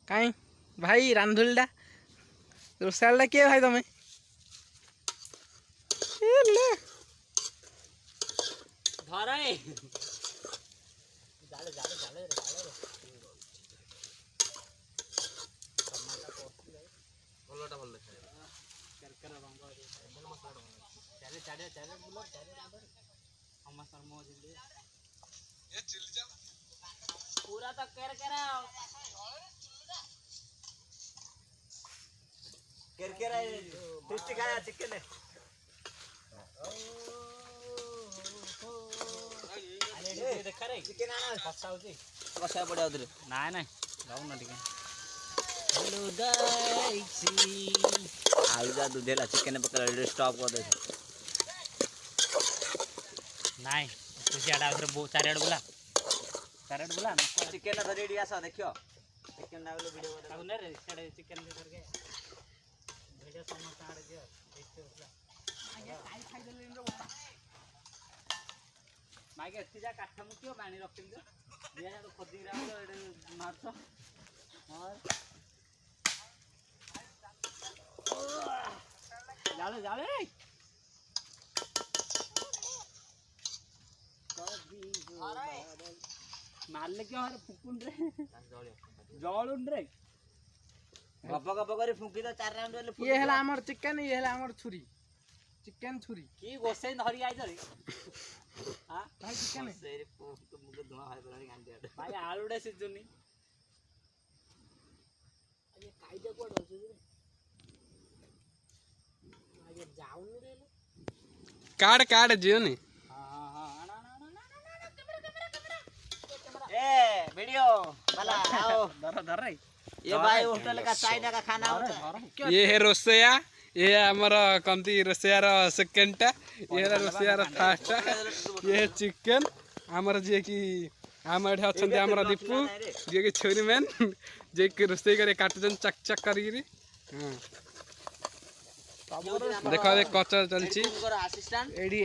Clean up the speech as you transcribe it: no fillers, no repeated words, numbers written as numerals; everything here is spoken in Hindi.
कहीं भाई रांधुलडा रोसालडा किए भाई तुम्हें धरे पूरा तो कर टेस्टी खाया चिकन देखा रे चिकन आना फसा होची कसा पड़े उधर ना ना जाऊ ना ठीक हेलो गाइस आलूदा दूधेला चिकन पकड़ स्टॉप कर दे नाही तुझी आडा उधर बहुत सारे बोला चिकन तो रेडी आसा देखियो चिकन ना वीडियो बता ने रे सारे चिकन दे करके वीडियो समोसा आड़े दियो देखते बोला आगे खाई खाई देले रे बोला मागे एति जा काठा मुकियो पानी रखिन दे दिया तो खोदी रा तो मारतो और जाले रे मारले क्यों हर फुकुन रे जळुन रे गप गप करी फुकी तो 4 राउंड ले ये हला हमर चिकन ये हला हमर छुरी चिकन छुरी की गोसे धरी आइ रे हां भाई चिकन है से तो मुके धुआ भाई बरानी गांडी भाई आलूडे सिजुनी ये कायदे कोड होछ रे आगे जाऊन रे काट जियो ने ए वीडियो वाला आओ धर रे ये भाई होटल का चाइना का खाना होता है ये है रोसया ये हमारा कमती रोसया रो सेकंड टा ये है रोसया रो फर्स्ट टा ये है चिकन हमर जे की हमर एठा अछन हमर दीपू जे की छोरी मैन जे की रोसई करे काटजन चक चक करी हां देखो कचर चलची असिस्टेंट एडी